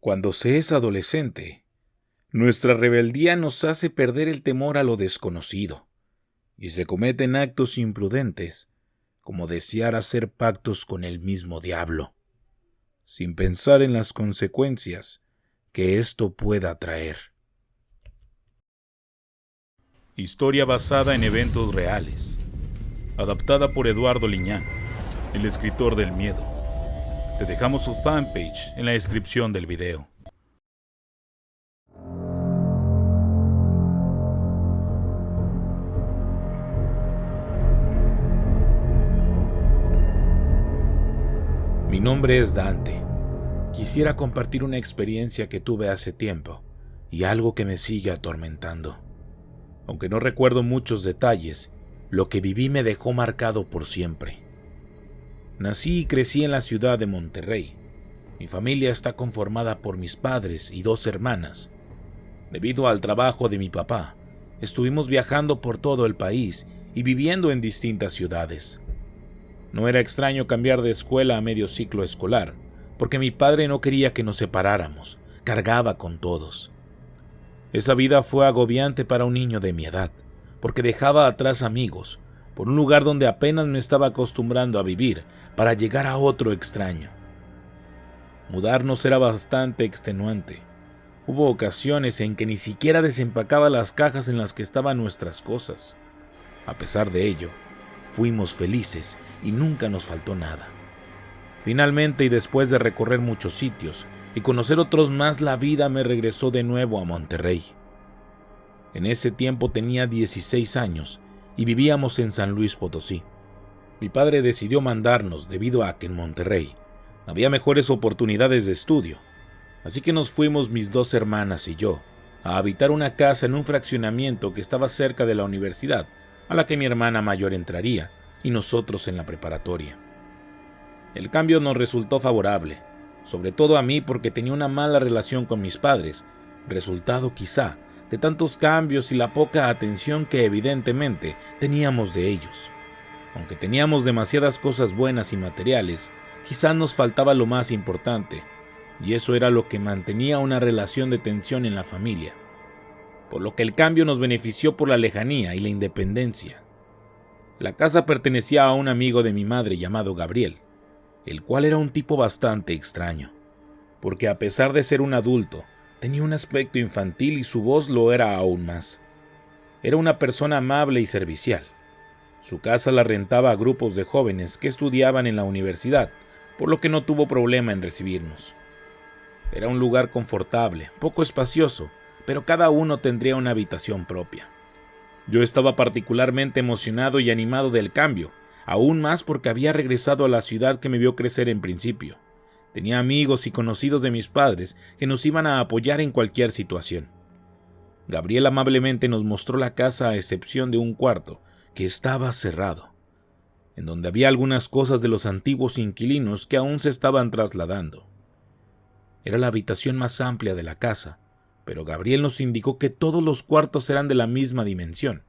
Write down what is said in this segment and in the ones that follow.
Cuando se es adolescente, nuestra rebeldía nos hace perder el temor a lo desconocido, y se cometen actos imprudentes, como desear hacer pactos con el mismo diablo, sin pensar en las consecuencias que esto pueda traer. Historia basada en eventos reales, adaptada por Eduardo Liñán, el escritor del miedo. Te dejamos su fanpage en la descripción del video. Mi nombre es Dante. Quisiera compartir una experiencia que tuve hace tiempo y algo que me sigue atormentando. Aunque no recuerdo muchos detalles, lo que viví me dejó marcado por siempre. Nací y crecí en la ciudad de Monterrey. Mi familia está conformada por mis padres y 2 hermanas. Debido al trabajo de mi papá, estuvimos viajando por todo el país y viviendo en distintas ciudades. No era extraño cambiar de escuela a medio ciclo escolar, porque mi padre no quería que nos separáramos, cargaba con todos. Esa vida fue agobiante para un niño de mi edad, porque dejaba atrás amigos, por un lugar donde apenas me estaba acostumbrando a vivir, para llegar a otro extraño. Mudarnos era bastante extenuante. Hubo ocasiones en que ni siquiera desempacaba las cajas en las que estaban nuestras cosas. A pesar de ello, fuimos felices y nunca nos faltó nada. Finalmente, y después de recorrer muchos sitios y conocer otros más, la vida me regresó de nuevo a Monterrey. En ese tiempo tenía 16 años y vivíamos en San Luis Potosí. Mi padre decidió mandarnos debido a que en Monterrey había mejores oportunidades de estudio, así que nos fuimos mis 2 hermanas y yo a habitar una casa en un fraccionamiento que estaba cerca de la universidad a la que mi hermana mayor entraría y nosotros en la preparatoria. El cambio nos resultó favorable, sobre todo a mí porque tenía una mala relación con mis padres, resultado quizá de tantos cambios y la poca atención que evidentemente teníamos de ellos. Aunque teníamos demasiadas cosas buenas y materiales, quizá nos faltaba lo más importante, y eso era lo que mantenía una relación de tensión en la familia, por lo que el cambio nos benefició por la lejanía y la independencia. La casa pertenecía a un amigo de mi madre llamado Gabriel, el cual era un tipo bastante extraño, porque a pesar de ser un adulto, tenía un aspecto infantil y su voz lo era aún más. Era una persona amable y servicial. Su casa la rentaba a grupos de jóvenes que estudiaban en la universidad, por lo que no tuvo problema en recibirnos. Era un lugar confortable, poco espacioso, pero cada uno tendría una habitación propia. Yo estaba particularmente emocionado y animado del cambio, aún más porque había regresado a la ciudad que me vio crecer en principio. Tenía amigos y conocidos de mis padres que nos iban a apoyar en cualquier situación. Gabriel amablemente nos mostró la casa a excepción de un cuarto que estaba cerrado, en donde había algunas cosas de los antiguos inquilinos que aún se estaban trasladando. Era la habitación más amplia de la casa, pero Gabriel nos indicó que todos los cuartos eran de la misma dimensión.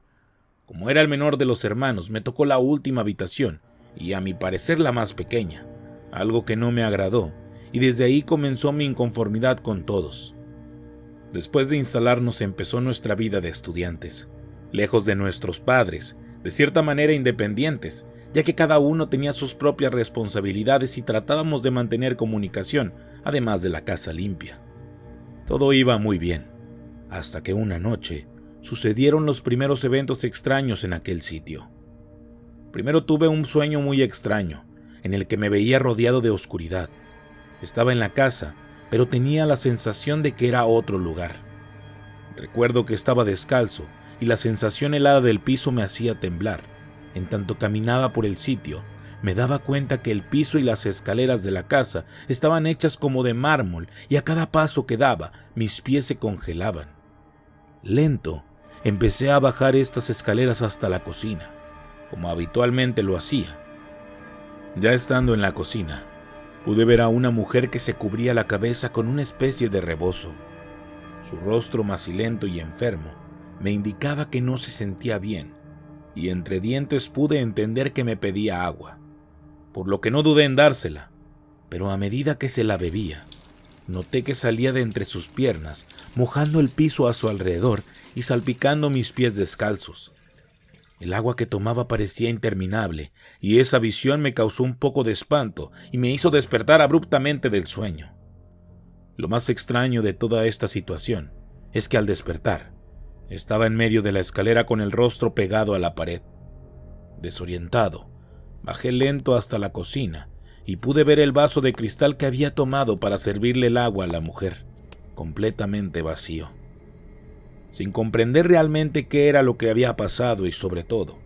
Como era el menor de los hermanos, me tocó la última habitación, y a mi parecer la más pequeña, algo que no me agradó, y desde ahí comenzó mi inconformidad con todos. Después de instalarnos empezó nuestra vida de estudiantes, lejos de nuestros padres, de cierta manera independientes, ya que cada uno tenía sus propias responsabilidades y tratábamos de mantener comunicación, además de la casa limpia. Todo iba muy bien, hasta que una noche sucedieron los primeros eventos extraños en aquel sitio. Primero tuve un sueño muy extraño, en el que me veía rodeado de oscuridad. Estaba en la casa, pero tenía la sensación de que era otro lugar. Recuerdo que estaba descalzo y la sensación helada del piso me hacía temblar. En tanto caminaba por el sitio, me daba cuenta que el piso y las escaleras de la casa estaban hechas como de mármol y a cada paso que daba, mis pies se congelaban. Lento, empecé a bajar estas escaleras hasta la cocina, como habitualmente lo hacía. Ya estando en la cocina, pude ver a una mujer que se cubría la cabeza con una especie de rebozo. Su rostro macilento y enfermo me indicaba que no se sentía bien, y entre dientes pude entender que me pedía agua, por lo que no dudé en dársela, pero a medida que se la bebía, noté que salía de entre sus piernas, mojando el piso a su alrededor y salpicando mis pies descalzos. El agua que tomaba parecía interminable, y esa visión me causó un poco de espanto y me hizo despertar abruptamente del sueño. Lo más extraño de toda esta situación es que al despertar, estaba en medio de la escalera con el rostro pegado a la pared. Desorientado, bajé lento hasta la cocina y pude ver el vaso de cristal que había tomado para servirle el agua a la mujer, completamente vacío. Sin comprender realmente qué era lo que había pasado y, sobre todo,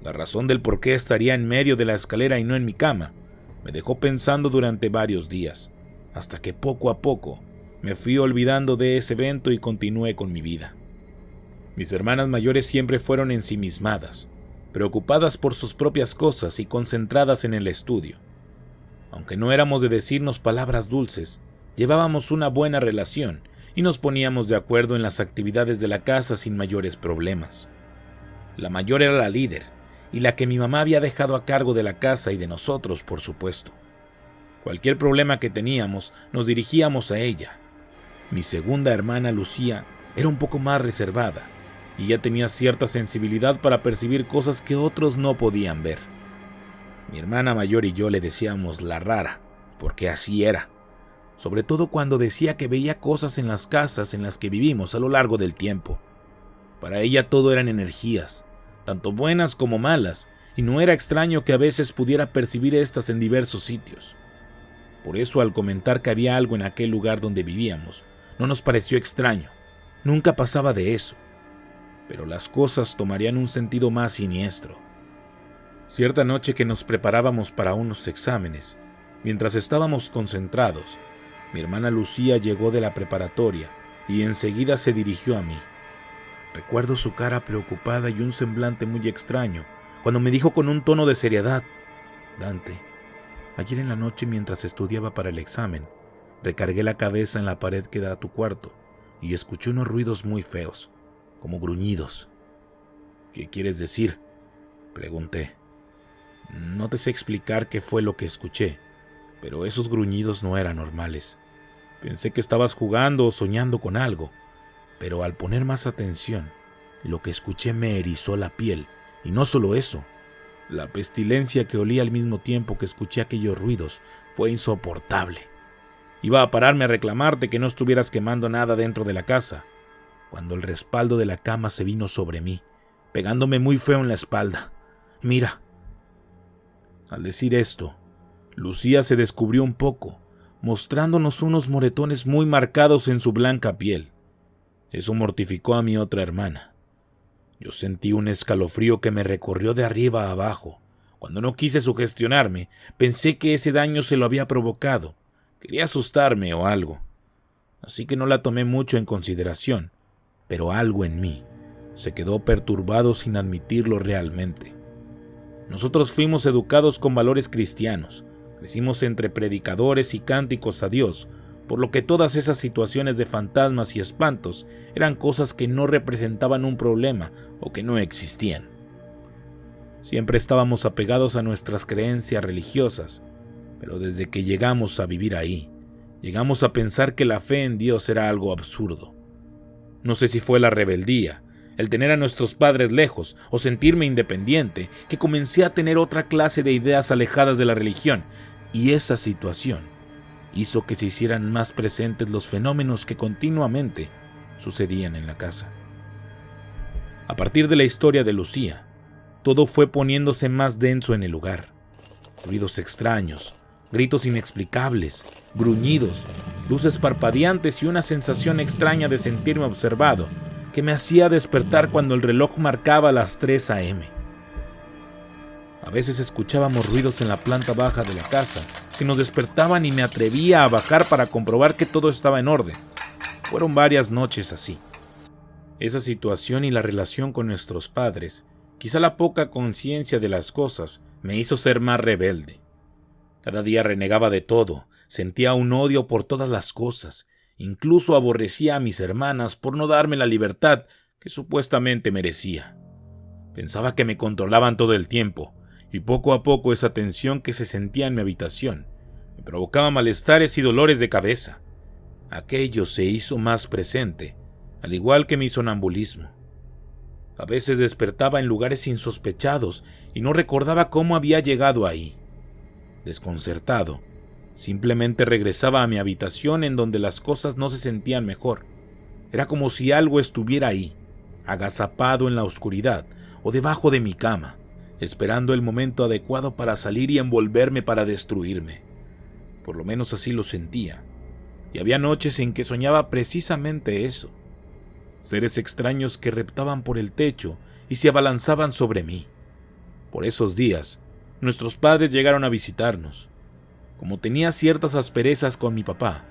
la razón del por qué estaría en medio de la escalera y no en mi cama, me dejó pensando durante varios días, hasta que poco a poco me fui olvidando de ese evento y continué con mi vida. Mis hermanas mayores siempre fueron ensimismadas, preocupadas por sus propias cosas y concentradas en el estudio. Aunque no éramos de decirnos palabras dulces, llevábamos una buena relación y nos poníamos de acuerdo en las actividades de la casa sin mayores problemas. La mayor era la líder y la que mi mamá había dejado a cargo de la casa y de nosotros, por supuesto. Cualquier problema que teníamos, nos dirigíamos a ella. Mi segunda hermana, Lucía, era un poco más reservada y ya tenía cierta sensibilidad para percibir cosas que otros no podían ver. Mi hermana mayor y yo le decíamos la rara, porque así era, sobre todo cuando decía que veía cosas en las casas en las que vivimos a lo largo del tiempo. Para ella todo eran energías, tanto buenas como malas, y no era extraño que a veces pudiera percibir estas en diversos sitios. Por eso, al comentar que había algo en aquel lugar donde vivíamos, no nos pareció extraño, nunca pasaba de eso, pero las cosas tomarían un sentido más siniestro. Cierta noche que nos preparábamos para unos exámenes, mientras estábamos concentrados, mi hermana Lucía llegó de la preparatoria y enseguida se dirigió a mí. Recuerdo su cara preocupada y un semblante muy extraño cuando me dijo con un tono de seriedad: «Dante, ayer en la noche mientras estudiaba para el examen, recargué la cabeza en la pared que da a tu cuarto y escuché unos ruidos muy feos, como gruñidos». «¿Qué quieres decir?», pregunté. «No te sé explicar qué fue lo que escuché, pero esos gruñidos no eran normales. Pensé que estabas jugando o soñando con algo, pero al poner más atención, lo que escuché me erizó la piel, y no solo eso. La pestilencia que olí al mismo tiempo que escuché aquellos ruidos fue insoportable. Iba a pararme a reclamarte que no estuvieras quemando nada dentro de la casa, cuando el respaldo de la cama se vino sobre mí, pegándome muy feo en la espalda. Mira». Al decir esto, Lucía se descubrió un poco, mostrándonos unos moretones muy marcados en su blanca piel. Eso mortificó a mi otra hermana. Yo sentí un escalofrío que me recorrió de arriba a abajo. Cuando no quise sugestionarme, pensé que ese daño se lo había provocado. Quería asustarme o algo. Así que no la tomé mucho en consideración, pero algo en mí se quedó perturbado sin admitirlo realmente. Nosotros fuimos educados con valores cristianos, crecimos entre predicadores y cánticos a Dios, por lo que todas esas situaciones de fantasmas y espantos eran cosas que no representaban un problema o que no existían. Siempre estábamos apegados a nuestras creencias religiosas, pero desde que llegamos a vivir ahí, llegamos a pensar que la fe en Dios era algo absurdo. No sé si fue la rebeldía, el tener a nuestros padres lejos o sentirme independiente, que comencé a tener otra clase de ideas alejadas de la religión, y esa situación hizo que se hicieran más presentes los fenómenos que continuamente sucedían en la casa. A partir de la historia de Lucía, todo fue poniéndose más denso en el lugar. Ruidos extraños, gritos inexplicables, gruñidos, luces parpadeantes y una sensación extraña de sentirme observado que me hacía despertar cuando el reloj marcaba las 3 a.m. A veces escuchábamos ruidos en la planta baja de la casa que nos despertaban y me atrevía a bajar para comprobar que todo estaba en orden. Fueron varias noches así. Esa situación y la relación con nuestros padres, quizá la poca conciencia de las cosas, me hizo ser más rebelde. Cada día renegaba de todo, sentía un odio por todas las cosas, incluso aborrecía a mis hermanas por no darme la libertad que supuestamente merecía. Pensaba que me controlaban todo el tiempo, y poco a poco esa tensión que se sentía en mi habitación me provocaba malestares y dolores de cabeza. Aquello se hizo más presente, al igual que mi sonambulismo. A veces despertaba en lugares insospechados y no recordaba cómo había llegado ahí. Desconcertado, simplemente regresaba a mi habitación en donde las cosas no se sentían mejor. Era como si algo estuviera ahí, agazapado en la oscuridad o debajo de mi cama, esperando el momento adecuado para salir y envolverme para destruirme. Por lo menos así lo sentía. Y había noches en que soñaba precisamente eso. Seres extraños que reptaban por el techo y se abalanzaban sobre mí. Por esos días, nuestros padres llegaron a visitarnos. Como tenía ciertas asperezas con mi papá,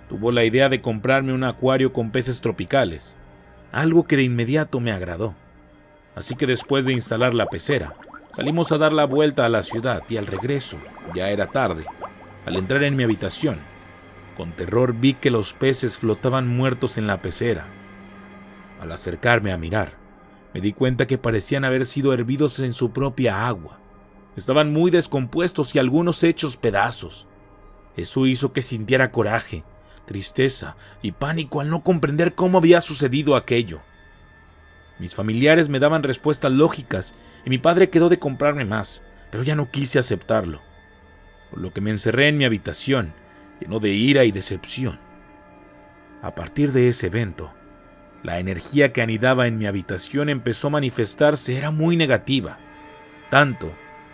tuvo la idea de comprarme un acuario con peces tropicales, algo que de inmediato me agradó. Así que después de instalar la pecera, salimos a dar la vuelta a la ciudad y al regreso, ya era tarde. Al entrar en mi habitación, con terror vi que los peces flotaban muertos en la pecera. Al acercarme a mirar, me di cuenta que parecían haber sido hervidos en su propia agua. Estaban muy descompuestos y algunos hechos pedazos. Eso hizo que sintiera coraje, tristeza y pánico al no comprender cómo había sucedido aquello. Mis familiares me daban respuestas lógicas y mi padre quedó de comprarme más, pero ya no quise aceptarlo. Por lo que me encerré en mi habitación, lleno de ira y decepción. A partir de ese evento, la energía que anidaba en mi habitación empezó a manifestarse, era muy negativa, tanto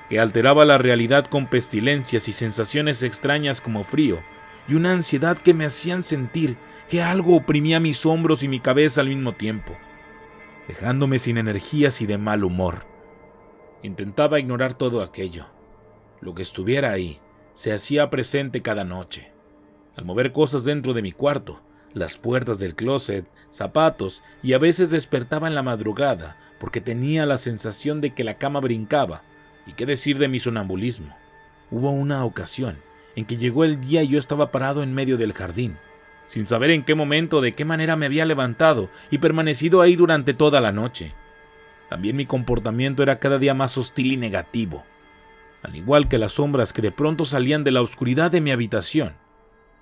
que alteraba la realidad con pestilencias y sensaciones extrañas como frío y una ansiedad que me hacían sentir que algo oprimía mis hombros y mi cabeza al mismo tiempo, dejándome sin energías y de mal humor. Intentaba ignorar todo aquello. Lo que estuviera ahí se hacía presente cada noche. Al mover cosas dentro de mi cuarto, las puertas del closet, zapatos, y a veces despertaba en la madrugada porque tenía la sensación de que la cama brincaba. ¿Y qué decir de mi sonambulismo? Hubo una ocasión en que llegó el día y yo estaba parado en medio del jardín, sin saber en qué momento o de qué manera me había levantado y permanecido ahí durante toda la noche. También mi comportamiento era cada día más hostil y negativo, al igual que las sombras que de pronto salían de la oscuridad de mi habitación.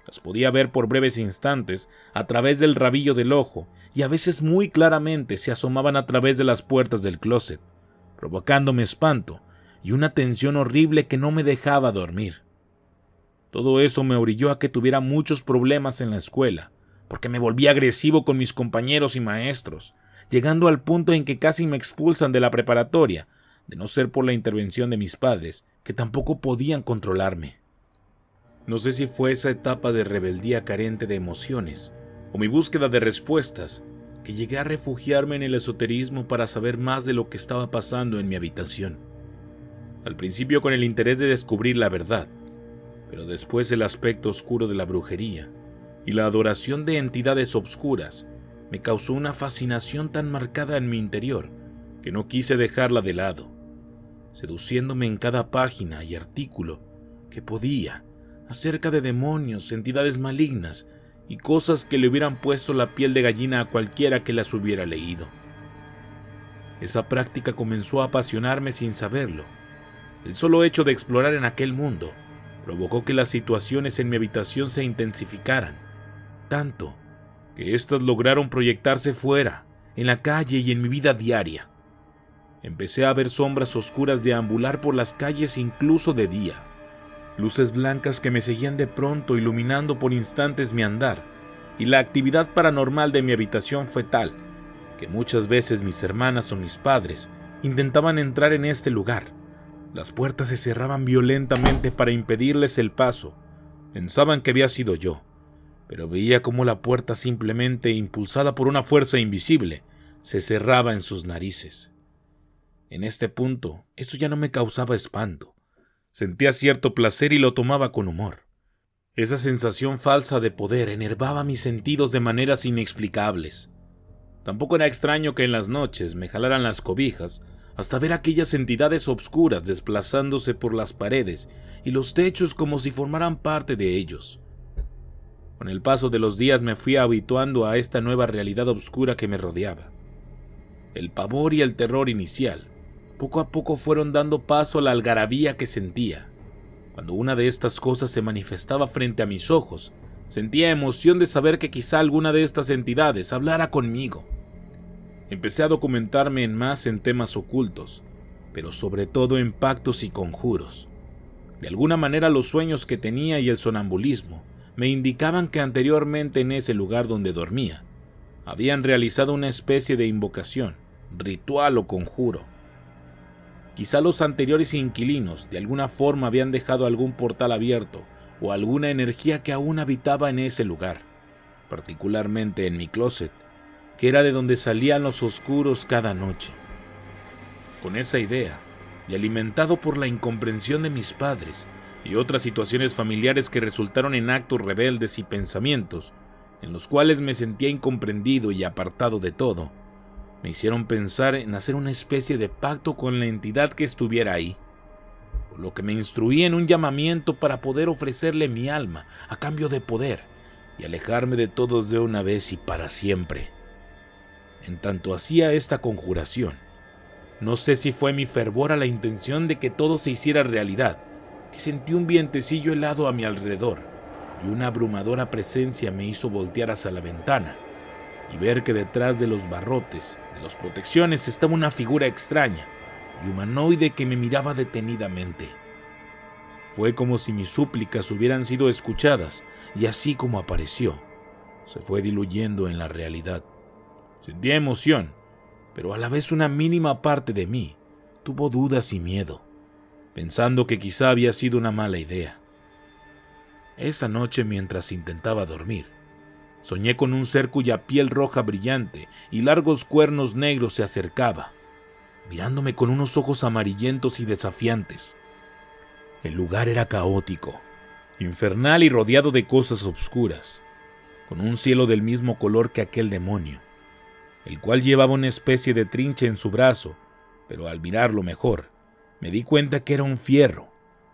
Las podía ver por breves instantes a través del rabillo del ojo y a veces muy claramente se asomaban a través de las puertas del closet, provocándome espanto y una tensión horrible que no me dejaba dormir. Todo eso me orilló a que tuviera muchos problemas en la escuela, porque me volví agresivo con mis compañeros y maestros, llegando al punto en que casi me expulsan de la preparatoria, de no ser por la intervención de mis padres, que tampoco podían controlarme. No sé si fue esa etapa de rebeldía carente de emociones, o mi búsqueda de respuestas, que llegué a refugiarme en el esoterismo para saber más de lo que estaba pasando en mi habitación. Al principio con el interés de descubrir la verdad, pero después el aspecto oscuro de la brujería y la adoración de entidades obscuras me causó una fascinación tan marcada en mi interior que no quise dejarla de lado, seduciéndome en cada página y artículo que podía acerca de demonios, entidades malignas y cosas que le hubieran puesto la piel de gallina a cualquiera que las hubiera leído. Esa práctica comenzó a apasionarme sin saberlo. El solo hecho de explorar en aquel mundo provocó que las situaciones en mi habitación se intensificaran, tanto que éstas lograron proyectarse fuera, en la calle y en mi vida diaria. Empecé a ver sombras oscuras deambular por las calles incluso de día. Luces blancas que me seguían de pronto iluminando por instantes mi andar, y la actividad paranormal de mi habitación fue tal que muchas veces mis hermanas o mis padres intentaban entrar en este lugar. Las puertas se cerraban violentamente para impedirles el paso. Pensaban que había sido yo, pero veía cómo la puerta, simplemente impulsada por una fuerza invisible, se cerraba en sus narices. En este punto, eso ya no me causaba espanto. Sentía cierto placer y lo tomaba con humor. Esa sensación falsa de poder enervaba mis sentidos de maneras inexplicables. Tampoco era extraño que en las noches me jalaran las cobijas hasta ver aquellas entidades obscuras desplazándose por las paredes y los techos como si formaran parte de ellos. Con el paso de los días me fui habituando a esta nueva realidad oscura que me rodeaba. El pavor y el terror inicial poco a poco fueron dando paso a la algarabía que sentía. Cuando una de estas cosas se manifestaba frente a mis ojos, Sentía emoción de saber que quizá alguna de estas entidades hablara conmigo. Empecé a documentarme más en temas ocultos, pero sobre todo en pactos y conjuros. De alguna manera los sueños que tenía y el sonambulismo me indicaban que anteriormente en ese lugar donde dormía, habían realizado una especie de invocación, ritual o conjuro. Quizá los anteriores inquilinos de alguna forma habían dejado algún portal abierto o alguna energía que aún habitaba en ese lugar, particularmente en mi closet, que era de donde salían los oscuros cada noche. Con esa idea, y alimentado por la incomprensión de mis padres y otras situaciones familiares que resultaron en actos rebeldes y pensamientos, en los cuales me sentía incomprendido y apartado de todo, me hicieron pensar en hacer una especie de pacto con la entidad que estuviera ahí, por lo que me instruí en un llamamiento para poder ofrecerle mi alma a cambio de poder y alejarme de todos de una vez y para siempre. En tanto hacía esta conjuración, no sé si fue mi fervor a la intención de que todo se hiciera realidad, que sentí un vientecillo helado a mi alrededor y una abrumadora presencia me hizo voltear hacia la ventana y ver que detrás de los barrotes, de las protecciones, estaba una figura extraña y humanoide que me miraba detenidamente. Fue como si mis súplicas hubieran sido escuchadas y así como apareció, se fue diluyendo en la realidad. Sentía emoción, pero a la vez una mínima parte de mí tuvo dudas y miedo, pensando que quizá había sido una mala idea. Esa noche, mientras intentaba dormir, soñé con un ser cuya piel roja brillante y largos cuernos negros se acercaba, mirándome con unos ojos amarillentos y desafiantes. El lugar era caótico, infernal y rodeado de cosas oscuras, con un cielo del mismo color que aquel demonio, el cual llevaba una especie de trinche en su brazo, pero al mirarlo mejor, me di cuenta que era un fierro,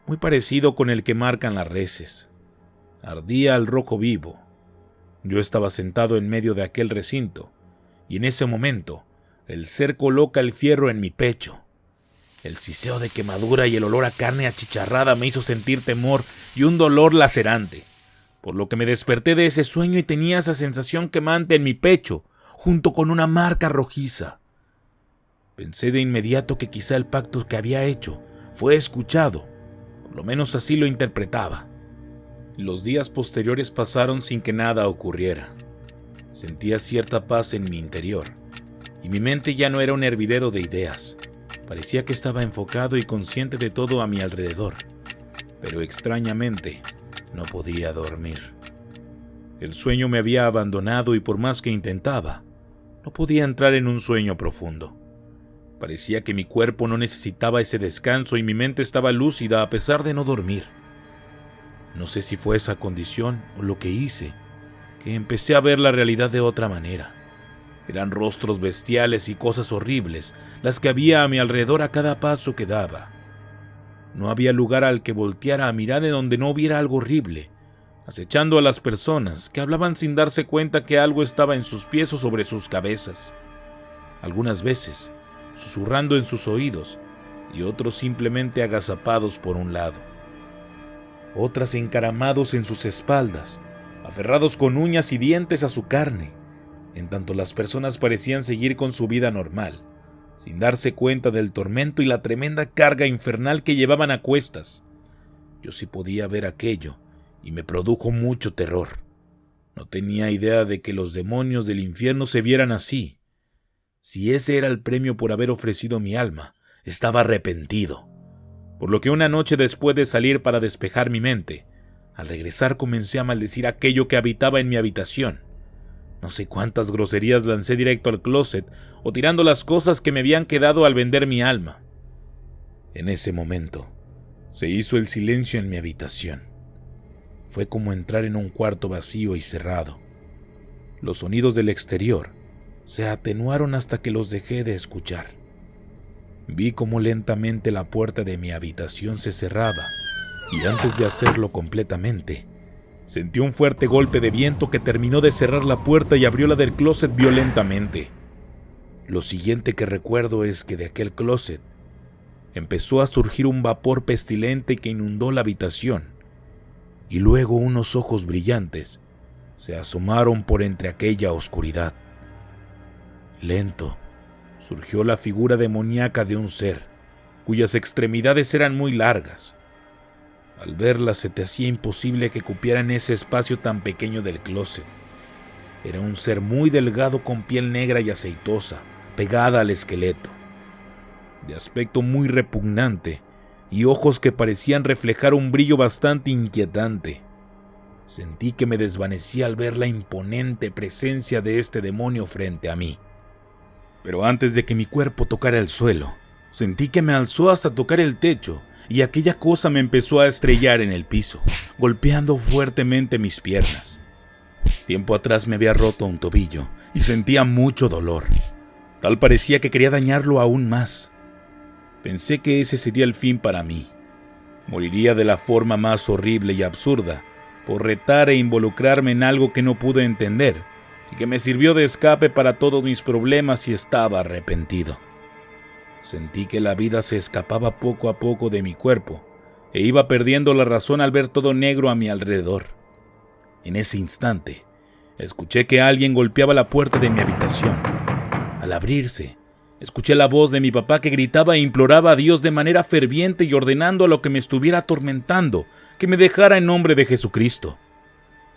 muy parecido con el que marcan las reses. Ardía al rojo vivo. Yo estaba sentado en medio de aquel recinto, y en ese momento, el ser coloca el fierro en mi pecho. El siseo de quemadura y el olor a carne achicharrada me hizo sentir temor y un dolor lacerante, por lo que me desperté de ese sueño y tenía esa sensación quemante en mi pecho, junto con una marca rojiza. Pensé de inmediato que quizá el pacto que había hecho fue escuchado, por lo menos así lo interpretaba. Los días posteriores pasaron sin que nada ocurriera. Sentía cierta paz en mi interior, y mi mente ya no era un hervidero de ideas. Parecía que estaba enfocado y consciente de todo a mi alrededor, pero extrañamente no podía dormir. El sueño me había abandonado y por más que intentaba, no podía entrar en un sueño profundo. Parecía que mi cuerpo no necesitaba ese descanso y mi mente estaba lúcida a pesar de no dormir. No sé si fue esa condición o lo que hice, que empecé a ver la realidad de otra manera. Eran rostros bestiales y cosas horribles las que había a mi alrededor a cada paso que daba. No había lugar al que volteara a mirar en donde no hubiera algo horrible, acechando a las personas que hablaban sin darse cuenta que algo estaba en sus pies o sobre sus cabezas. Algunas veces, susurrando en sus oídos, y otros simplemente agazapados por un lado. Otras encaramados en sus espaldas, aferrados con uñas y dientes a su carne, en tanto las personas parecían seguir con su vida normal, sin darse cuenta del tormento y la tremenda carga infernal que llevaban a cuestas. Yo sí podía ver aquello, y me produjo mucho terror. No tenía idea de que los demonios del infierno se vieran así. Si ese era el premio por haber ofrecido mi alma, estaba arrepentido. Por lo que una noche después de salir para despejar mi mente, al regresar comencé a maldecir aquello que habitaba en mi habitación. No sé cuántas groserías lancé directo al closet o tirando las cosas que me habían quedado al vender mi alma. En ese momento, se hizo el silencio en mi habitación. Fue como entrar en un cuarto vacío y cerrado. Los sonidos del exterior se atenuaron hasta que los dejé de escuchar. Vi cómo lentamente la puerta de mi habitación se cerraba, y antes de hacerlo completamente, sentí un fuerte golpe de viento que terminó de cerrar la puerta y abrió la del closet violentamente. Lo siguiente que recuerdo es que de aquel closet empezó a surgir un vapor pestilente que inundó la habitación, y luego unos ojos brillantes se asomaron por entre aquella oscuridad. Lento, surgió la figura demoníaca de un ser, cuyas extremidades eran muy largas. Al verla se te hacía imposible que cupiera en ese espacio tan pequeño del closet. Era un ser muy delgado con piel negra y aceitosa, pegada al esqueleto, de aspecto muy repugnante y ojos que parecían reflejar un brillo bastante inquietante. Sentí que me desvanecía al ver la imponente presencia de este demonio frente a mí. Pero antes de que mi cuerpo tocara el suelo, sentí que me alzó hasta tocar el techo y aquella cosa me empezó a estrellar en el piso, golpeando fuertemente mis piernas. Tiempo atrás me había roto un tobillo y sentía mucho dolor. Tal parecía que quería dañarlo aún más. Pensé que ese sería el fin para mí. Moriría de la forma más horrible y absurda por retar e involucrarme en algo que no pude entender y que me sirvió de escape para todos mis problemas y estaba arrepentido. Sentí que la vida se escapaba poco a poco de mi cuerpo e iba perdiendo la razón al ver todo negro a mi alrededor. En ese instante, escuché que alguien golpeaba la puerta de mi habitación. Al abrirse, escuché la voz de mi papá que gritaba e imploraba a Dios de manera ferviente y ordenando a lo que me estuviera atormentando que me dejara en nombre de Jesucristo.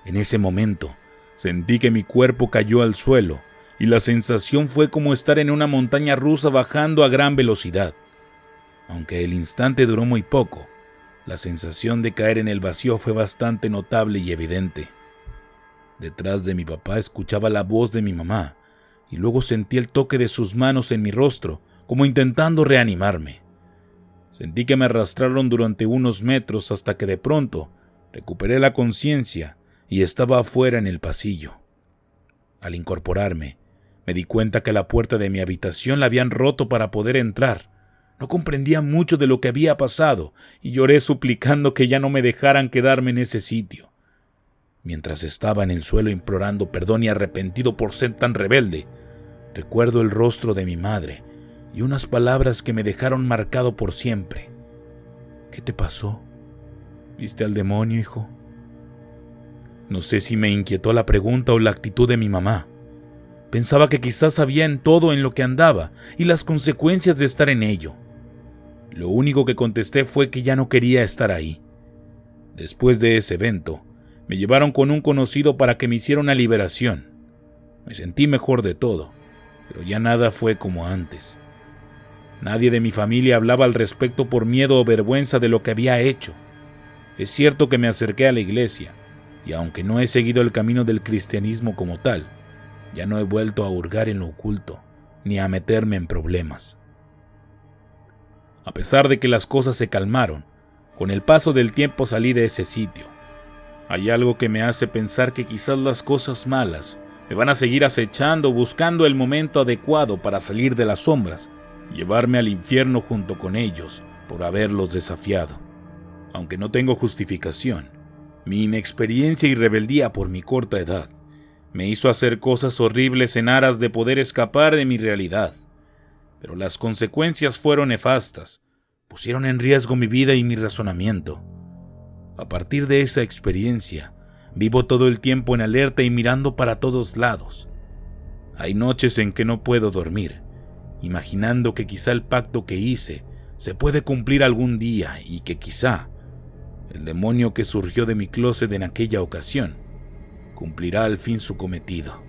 En ese momento, sentí que mi cuerpo cayó al suelo y la sensación fue como estar en una montaña rusa bajando a gran velocidad. Aunque el instante duró muy poco, la sensación de caer en el vacío fue bastante notable y evidente. Detrás de mi papá escuchaba la voz de mi mamá y luego sentí el toque de sus manos en mi rostro, como intentando reanimarme. Sentí que me arrastraron durante unos metros hasta que de pronto recuperé la conciencia y estaba afuera en el pasillo. Al incorporarme, me di cuenta que la puerta de mi habitación la habían roto para poder entrar. No comprendía mucho de lo que había pasado y lloré suplicando que ya no me dejaran quedarme en ese sitio. Mientras estaba en el suelo implorando perdón y arrepentido por ser tan rebelde, recuerdo el rostro de mi madre y unas palabras que me dejaron marcado por siempre. ¿Qué te pasó? ¿Viste al demonio, hijo? No sé si me inquietó la pregunta o la actitud de mi mamá. Pensaba que quizás sabía en todo en lo que andaba y las consecuencias de estar en ello. Lo único que contesté fue que ya no quería estar ahí. Después de ese evento, me llevaron con un conocido para que me hiciera una liberación. Me sentí mejor de todo, pero ya nada fue como antes. Nadie de mi familia hablaba al respecto por miedo o vergüenza de lo que había hecho. Es cierto que me acerqué a la iglesia, y aunque no he seguido el camino del cristianismo como tal, ya no he vuelto a hurgar en lo oculto, ni a meterme en problemas. A pesar de que las cosas se calmaron, con el paso del tiempo salí de ese sitio. Hay algo que me hace pensar que quizás las cosas malas me van a seguir acechando buscando el momento adecuado para salir de las sombras y llevarme al infierno junto con ellos por haberlos desafiado. Aunque no tengo justificación, mi inexperiencia y rebeldía por mi corta edad me hizo hacer cosas horribles en aras de poder escapar de mi realidad. Pero las consecuencias fueron nefastas, pusieron en riesgo mi vida y mi razonamiento. A partir de esa experiencia, vivo todo el tiempo en alerta y mirando para todos lados. Hay noches en que no puedo dormir, imaginando que quizá el pacto que hice se puede cumplir algún día y que quizá el demonio que surgió de mi closet en aquella ocasión cumplirá al fin su cometido,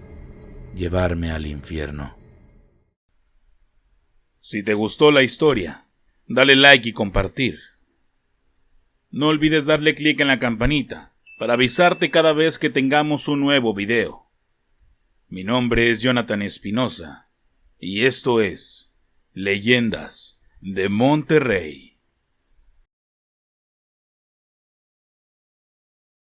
llevarme al infierno. Si te gustó la historia, dale like y compartir. No olvides darle clic en la campanita para avisarte cada vez que tengamos un nuevo video. Mi nombre es Jonathan Espinosa y esto es Leyendas de Monterrey.